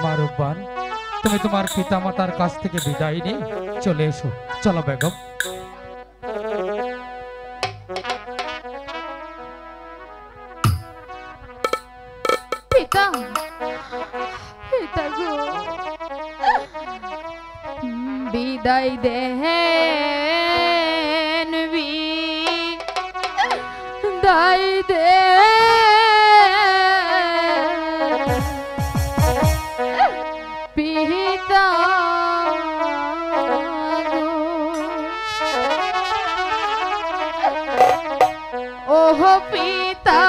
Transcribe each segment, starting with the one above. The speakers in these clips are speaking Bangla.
মারুবান, তুমি তোমার পিতামাতার কাছ থেকে বিদায় নিয়ে চলে এসো। চলো বেগম। পিতা, পিতা গো, বিদায় দেন, বিদায় দেন পিতা গো, ওহ পিতা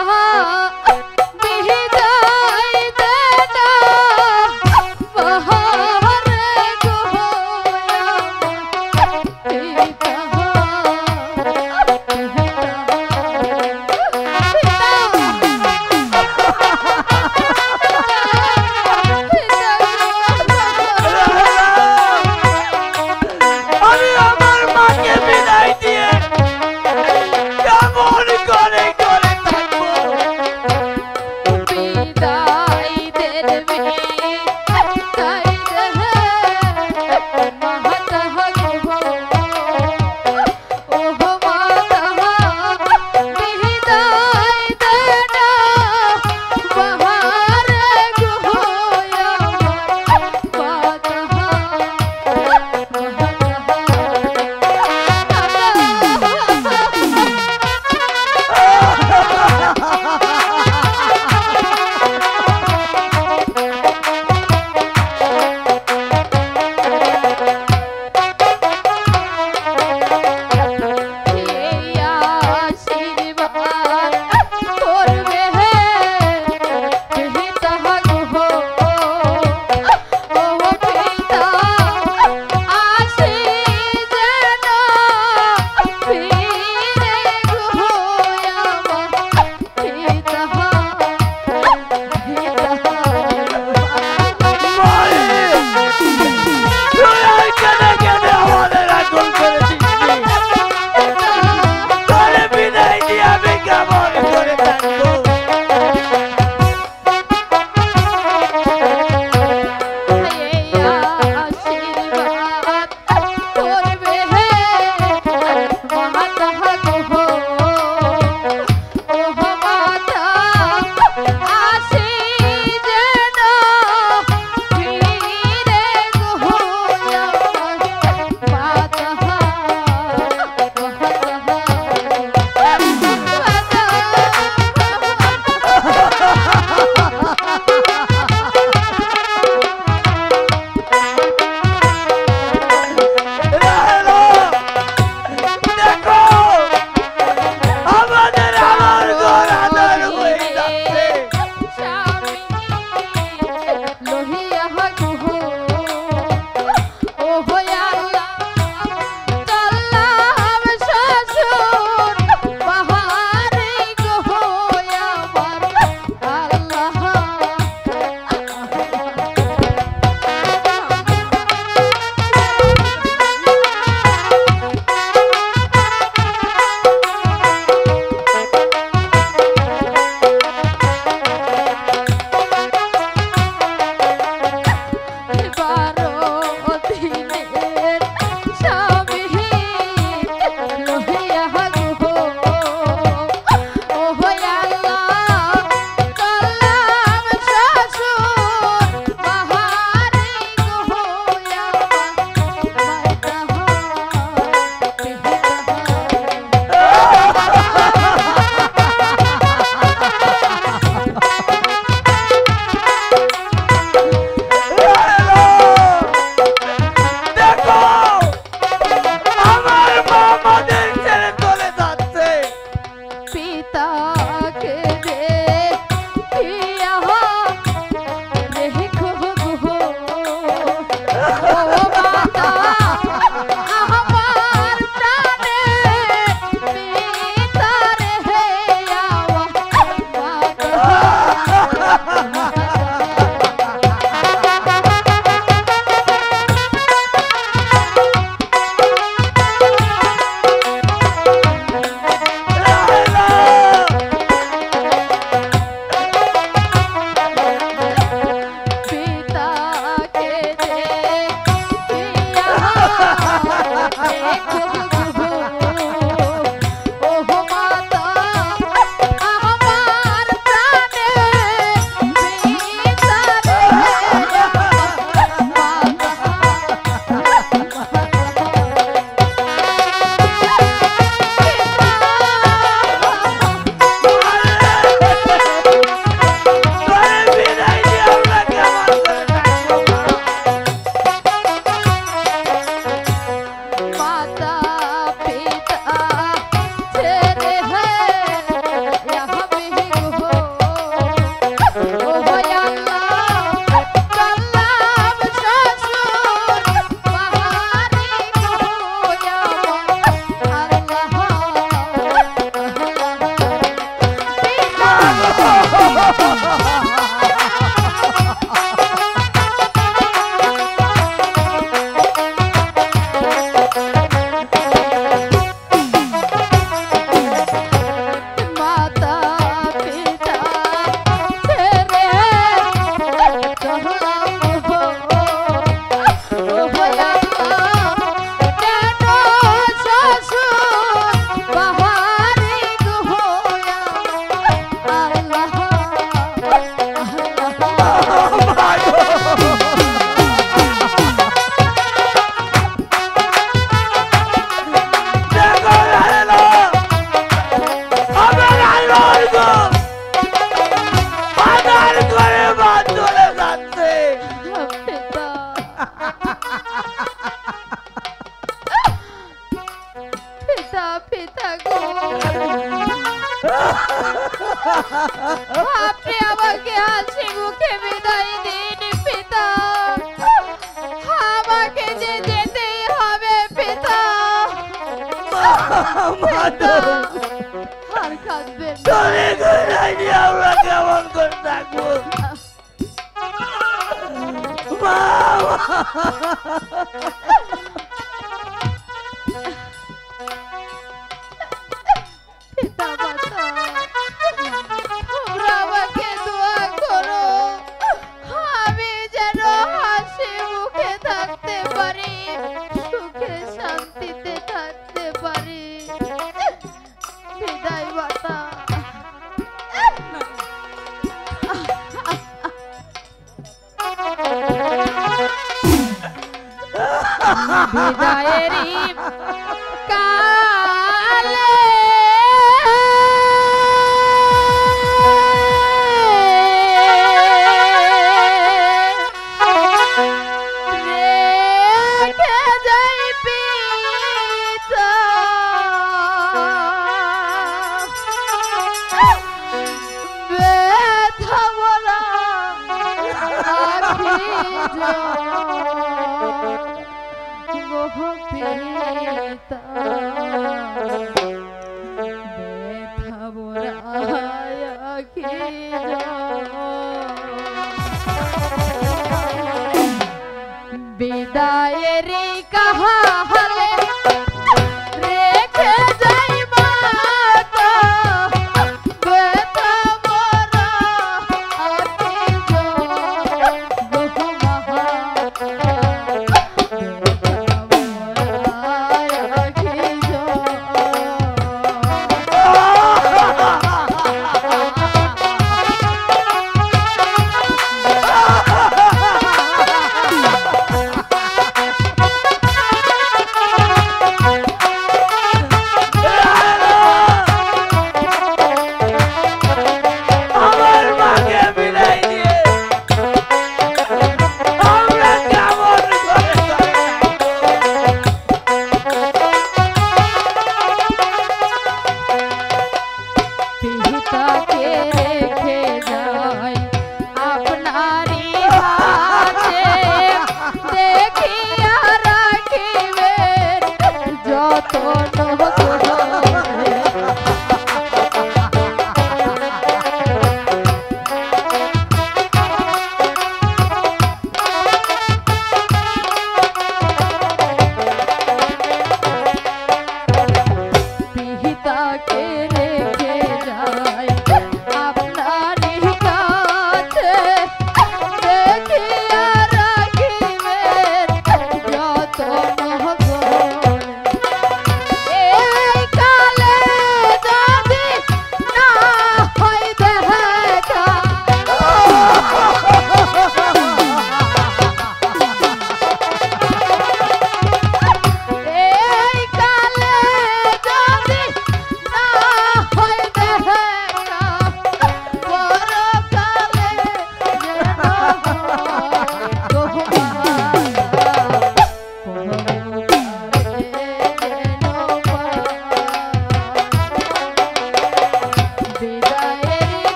আপনি আমাকে হাসি মুখে বিদায় দিন পিতা, আমাকে যে যেতেই হবে পিতা। আর কাঁদবেন না। তোরে ঘুরাই দিয়ে আমরা কেমন করে থাকবো মা? পিতা মাতা, তোমরা আমাকে দোয়া করো, আমি যেন হাসি মুখে থাকতে পারি, সুখে শান্তিতে থাকতে পারি। বিদায় মাতা। বিদায়েরই কালে রেখে যাই পিতা, ব্যথা ভরা আখি পিতা, ব্যথা ভরা আখি বিদায়েরই কাহালে রেখে যাই মাতা, ব্যথা ভরা আখি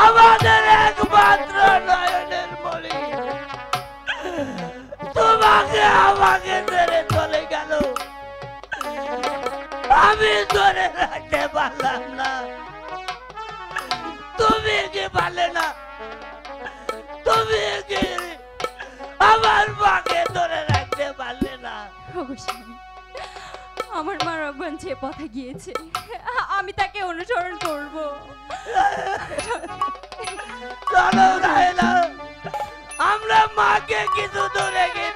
আমাদের একমাত্র নয়নের মণি তোমাকে আমাকে ছেড়ে চলে গেল, আমি ধরে রাখতে পারলাম না। তুমি কি পারলে না? তুমি কি আমার মাকে ধরে রাখতে পারলে না? অবশ্যই আমার মা রব্বান যে পথে গিয়েছে আমি তাকে অনুসরণ করব। চলো রাহেলা, আমরা মাকে কিছু তো রেখে